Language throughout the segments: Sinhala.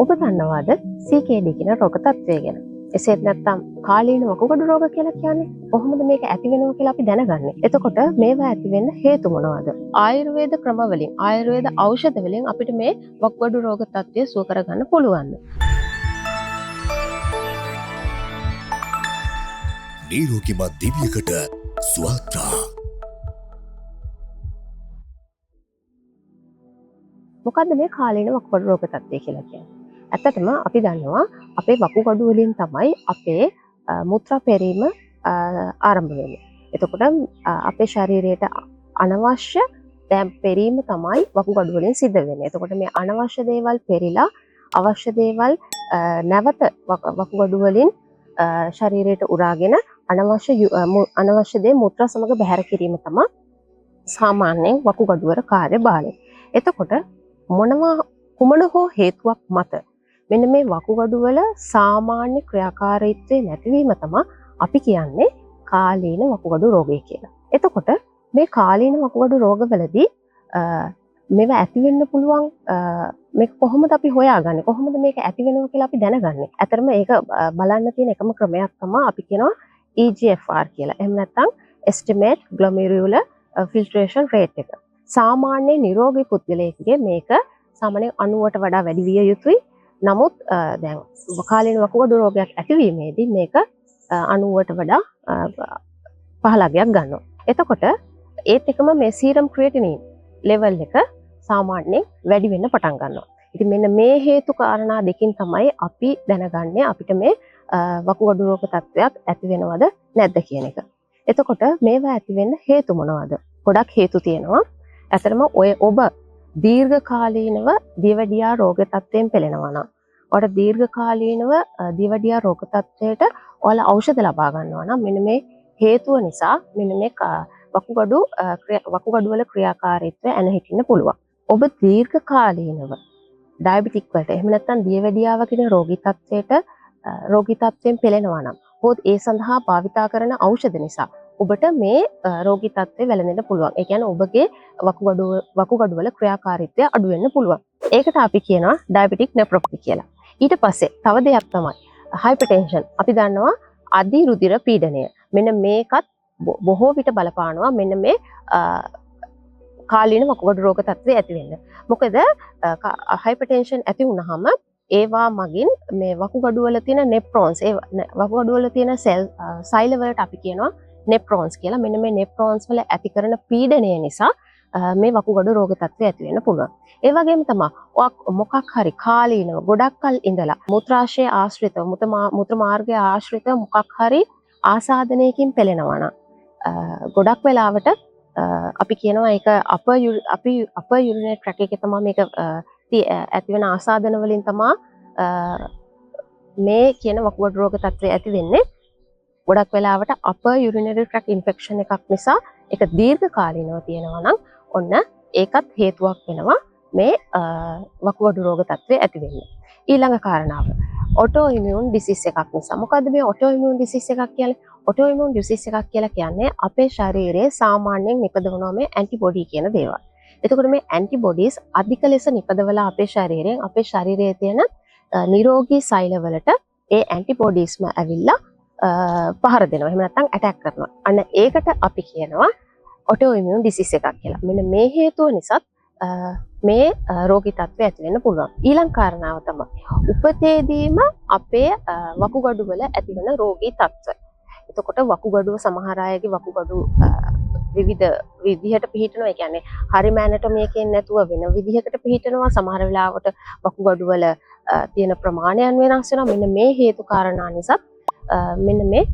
ඔබ දන්නවාද CKD කියන රෝග තත්ත්වය ගැන? එසේත් නැත්නම් කාලීන වකුගඩු රෝග කියලා කියන්නේ කොහොමද මේක ඇති වෙනවා කියලා අපි දැනගන්නේ. එතකොට මේවා ඇති වෙන්න හේතු මොනවද? ආයුර්වේද ක්‍රම වලින්, ආයුර්වේද ඖෂධ වලින් අපිට මේ වකුගඩු රෝග තත්ත්වය සුව කරගන්න පුළුවන්ද? නිරෝගීමත් දිවියකට ස්වාත්‍රා. මොකද්ද මේ කාලීන වකුගඩු රෝග තත්ත්වය කියලා කියන්නේ? ඇත්තටම අපි දන්නවා අපේ වකුගඩු වලින් තමයි අපේ මුත්‍රා පෙරීම ආරම්භ වෙන්නේ. එතකොට අපේ ශරීරයට අනවශ්‍ය පෙරීම තමයි වකුගඩු වලින් සිද්ධ වෙන්නේ. එතකොට මේ අනවශ්‍ය දේවල් පෙරිලා අවශ්‍ය දේවල් නැවත වකුගඩු වලින් ශරීරයට උරාගෙන අනවශ්‍ය දේ මුත්‍රා සමග බැහැර කිරීම තමයි සාමාන්‍යයෙන් වකුගඩු වල කාර්යභාරය. එතකොට කුමන හෝ හේතුවක් මත මෙන්න මේ වකුගඩු වල සාමාන්‍ය ක්‍රියාකාරීත්වය නැතිවීම තමයි අපි කියන්නේ කාලීන වකුගඩු රෝගය කියලා. එතකොට මේ කාලීන වකුගඩු රෝගවලදී මේවා ඇති වෙන්න පුළුවන් මේක කොහොමද අපි හොයාගන්නේ? කොහොමද මේක ඇති වෙනවා කියලා අපි දැනගන්නේ? ඇත්තටම ඒක බලන්න තියෙන එකම ක්‍රමයක් තමයි අපි කියනවා EGFR කියලා. එහෙම නැත්නම් estimate glomerular filtration rate එක. සාමාන්‍ය නිරෝගී පුද්ගලයෙකුගේ මේක සාමාන්‍යයෙන් 90ට වඩා වැඩි විය යුතුයි. නමුත් දැන් කාලීන වකුගඩු රෝගයක් ඇතිවීමේදී මේක 90ට වඩා 15ක් ගන්නවා. එතකොට ඒත් එකම මේ සීරම් ක්‍රියේටිනින් ලෙවල් එක සාමාන්‍යයෙන් වැඩි වෙන්න පටන් ගන්නවා. ඉතින් මෙන්න මේ හේතු කාරණා දෙකින් තමයි අපි දැනගන්නේ අපිට මේ වකුගඩු රෝග තත්ත්වයක් ඇති වෙනවද නැද්ද කියන එක. එතකොට මේවා ඇති වෙන්න හේතු මොනවද? ගොඩක් හේතු තියෙනවා. ඇත්තටම ඔබ දීර්ඝකාලීනව දියවැඩියා රෝග තත්ත්වයෙන් පෙළෙනවා නම් ඔයාලට දීර්ඝකාලීනව දියවැඩියා රෝග තත්ත්වයට ඔයාලා ඖෂධ ලබා ගන්නවා නම් මෙන්න මේ හේතුව නිසා මෙන්න මේ වකුගඩු වල ක්‍රියාකාරීත්වය ඇන හිටින්න පුළුවන්. ඔබ දීර්ඝකාලීනව ඩයබටික් වලට එහෙම නැත්නම් දියවැඩියාව කියන රෝගී තත්ත්වයෙන් පෙළෙනවා නම් හොත් ඒ සඳහා භාවිතා කරන ඖෂධ නිසා ඔබට මේ රෝගී තත්ත්වය වැළඳෙන්න පුළුවන්. ඒ කියන්නේ ඔබගේ වකුගඩු වල ක්‍රියාකාරීත්වය අඩු වෙන්න පුළුවන්. ඒකට අපි කියනවා ඩයබටික් නෙෆ්‍රොපති කියලා. ඊට පස්සේ තව දෙයක් තමයි හයිපර්ටෙන්ෂන්. අපි දන්නවා අධි රුධිර පීඩනය. මෙන්න මේකත් බොහෝ විට බලපානවා මෙන්න මේ කාලීන වකුගඩු රෝග තත්ත්වය ඇති වෙන්න. මොකද හයිපර්ටෙන්ෂන් ඇති වුනහම ඒවා මගින් මේ වකුගඩු වල තියෙන නෙෆ්‍රෝන්ස් වකුගඩු වල තියෙන සෛල වලට අපි කියනවා නෙෆ්‍රෝන්ස් කියලා. මෙන්න මේ නෙෆ්‍රෝන්ස් වල ඇති කරන පීඩනය නිසා මේ වකුගඩු රෝග තත්ත්වය ඇති වෙන්න පුළුවන්. ඒ වගේම තමයි මොකක් හරි කාලීනව ගොඩක් කල් ඉඳලා මුත්‍රාශය ආශ්‍රිතව මුත්‍ර මාර්ගය ආශ්‍රිතව මොකක් හරි ආසාදනයකින් පෙළෙනවා නම් ගොඩක් වෙලාවට අපි කියනවා ඒක අප යුරිනරි ට්‍රැක් එකේ තමයි මේක ඇති වෙන ආසාදන වලින් තමයි මේ කියන වකුගඩු රෝග තත්ත්වය ඇති වෙන්නේ. ගොඩක් වෙලාවට අපර් යුරිනරි ට්‍රැක් ඉන්ෆෙක්ෂන් එකක් නිසා ඒක දීර්ඝකාලීනව තියෙනවා නම් ඔන්න ඒකත් හේතුවක් වෙනවා මේ වකුගඩු රෝග තත්ත්වය ඇති වෙන්න. ඊළඟ කාරණාව ඔටෝ ඉමියුන් ඩිසීස් එකක් නිසා. මොකද්ද මේ ඔටෝ ඉමියුන් ඩිසීස් එකක් කියන්නේ? ඔටෝ ඉමියුන් ඩිසීස් එකක් කියලා කියන්නේ අපේ ශරීරයේ සාමාන්‍යයෙන් නිපදවන මේ ඇන්ටිබොඩි කියන දේවල්. එතකොට මේ ඇන්ටිබොඩිස් අධික ලෙස නිපදවලා අපේ ශරීරයේ තියෙන නිරෝගී සෛලවලට ඒ ඇන්ටිබොඩිස්ම ඇවිල්ලා පහර දෙනවා. එහෙම නැත්නම් ඇටැක් කරනවා. අන්න ඒකට අපි කියනවා ඔටෝ ඉමියුන් ඩිසීස් එකක් කියලා. මෙන්න මේ හේතුව නිසා මේ රෝගී තත්ත්වය ඇති වෙන්න පුළුවන්. ඊළඟ කාරණාව තමයි උපතේදීම අපේ වකුගඩු වල ඇතිවන රෝගී තත්ත්වය. එතකොට වකුගඩුව සමහර අයගේ වකුගඩු විවිධ විදිහට පිහිටනවා. ඒ කියන්නේ හරිම ඇනටොමියකින් නැතුව වෙන විදිහකට පිහිටනවා. සමහර වෙලාවට වකුගඩු වල තියෙන ප්‍රමාණයන් වෙනස් වෙනවා. මෙන්න මේ හේතු කාරණා නිසා මෙන්න මේ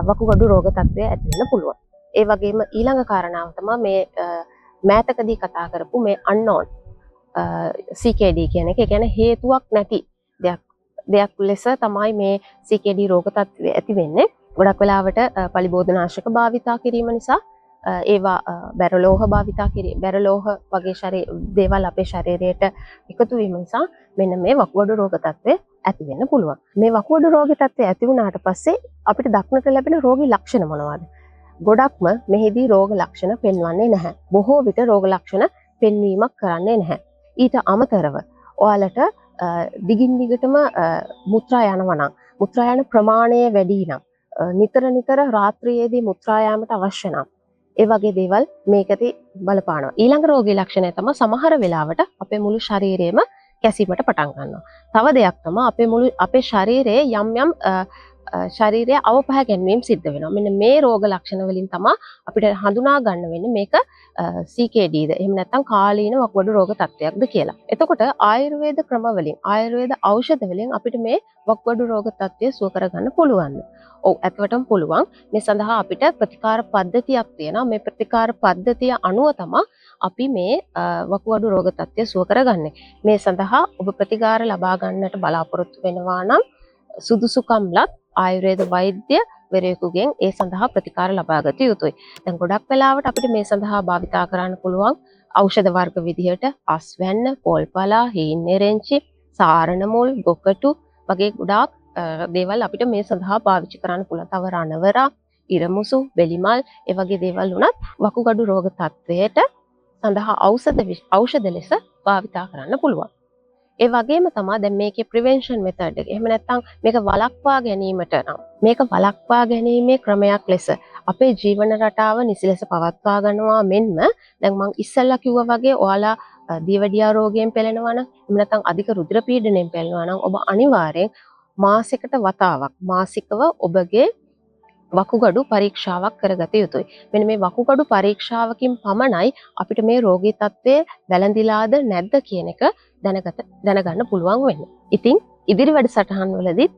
වකුගඩු රෝග තත්ත්වය ඇති වෙන්න පුළුවන්. ඒ වගේම ඊළඟ කාරණාව තමයි මේ මෑතකදී කතා කරපු මේ unknown CKD කියන එක. ඒ කියන්නේ හේතුවක් නැති දෙයක් ලෙස තමයි මේ CKD රෝග තත්ත්වය ඇති වෙන්නේ. ගොඩක් වෙලාවට පලිබෝධනාශක භාවිතා කිරීම නිසා ඒවා බැරලෝහ වගේ දේවල් අපේ ශරීරයට එකතු වීම නිසා මෙන්න මේ වකුගඩු රෝග තත්ත්වය ඇති වෙන්න පුළුවන්. මේ වකුගඩු රෝග තත්ත්වය ඇති වුණාට පස්සේ අපිට දක්නට ලැබෙන රෝගී ලක්ෂණ මොනවද? ගොඩක්ම මෙහිදී රෝග ලක්ෂණ පෙන්වන්නේ නැහැ. බොහෝ විට රෝග ලක්ෂණ පෙන්වීමක් කරන්නේ නැහැ. ඊට අමතරව ඔයාලට දිගින් දිගටම මුත්‍රා යනවා නම් මුත්‍රා යන ප්‍රමාණය වැඩි නම් නිතර රාත්‍රියේදී මුත්‍රා යාමට අවශ්‍ය නම් ඒ වගේ දේවල් මේකදී බලපානවා. ඊළඟ රෝගී ලක්ෂණය තමයි සමහර වෙලාවට අපේ මුළු ශරීරයම කැසීමට පටන් ගන්නවා. තව දෙයක් තමයි අපේ ශරීරයේ යම් ශරීරයේ අවපහ ගැන්වීම සිද්ධ වෙනවා. මෙන්න මේ රෝග ලක්ෂණ වලින් තමයි අපිට හඳුනා ගන්න වෙන්නේ මේක CKD ද එහෙම නැත්නම් කාලීන වකුගඩු රෝග තත්ත්වයක්ද කියලා. එතකොට ආයුර්වේද ක්‍රම වලින් ආයුර්වේද ඖෂධ වලින් අපිට මේ වකුගඩු රෝග තත්ත්වය සුව කරගන්න පුළුවන්. ඔව් ඇත්තටම පුළුවන්. මේ සඳහා අපිට ප්‍රතිකාර පද්ධතියක් තියෙනවා. මේ ප්‍රතිකාර පද්ධතිය අනුව තමයි අපි මේ වකුගඩු රෝග තත්ත්වය සුව කරගන්නේ. මේ සඳහා ඔබ ප්‍රතිකාර ලබා ගන්නට බලාපොරොත්තු වෙනවා නම් සුදුසුකම්ලත් ආයුර්වේද වෛද්‍ය වරයෙකුගෙන් ඒ සඳහා ප්‍රතිකාර ලබා ගත යුතුයි. දැන් ගොඩක් වෙලාවට අපිට මේ සඳහා භාවිතා කරන්න පුළුවන් ඖෂධ වර්ග විදිහට අස්වැන්න, පොල්පලා, හීන් එරෙන්චි, සාරණ මුල්, ගොකටු වගේ ගොඩාක් දේවල් අපිට මේ සඳහා පාවිච්චි කරන්න පුළුවන්. තව රණවරා, ඉරමුසු, බෙලිමල් ඒ වගේ දේවල් උනත් වකුගඩු රෝග තත්ත්වයට සඳහා ඖෂධ ලෙස භාවිතා කරන්න පුළුවන්. ඒ වගේම තමයි දැන් මේකේ ප්‍රිවෙන්ෂන් මෙතඩ් එක. එහෙම නැත්නම් මේක වළක්වා ගැනීමට නම් මේක වළක්වා ගැනීමේ ක්‍රමයක් ලෙස අපේ ජීවන රටාව නිසි ලෙස පවත්වා ගන්නවා මෙන්ම දැන් මම ඉස්සෙල්ලා කිව්වා වගේ ඔයාලා දියවැඩියා රෝගයෙන් පෙළෙනවා නම් එහෙම නැත්නම් අධික රුධිර පීඩනයෙන් පෙළෙනවා නම් ඔබ අනිවාර්යෙන් මාසයකට වතාවක් මාසිකව ඔබගේ වකුගඩු පරීක්ෂාවක් කරගත යුතුයි. මෙන්න මේ වකුගඩු පරීක්ෂාවකින් පමණයි අපිට මේ රෝගී තත්ත්වය වැළඳිලාද නැද්ද කියන එක දැනගන්න පුළුවන් වෙන්නේ. ඉතින් ඉදිරි වැඩසටහන් වලදීත්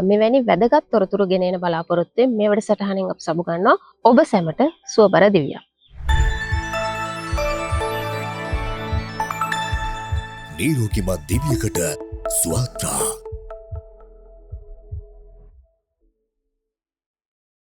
මෙවැනි වැදගත් තොරතුරු ගෙන එන බලාපොරොත්තුෙන් මේ වැඩසටහනෙන් අපි සමු ගන්නවා. ඔබ සැමට සුවබර දිවියක්. නිරෝගීමත් දිවියකට ස්වාත්‍රා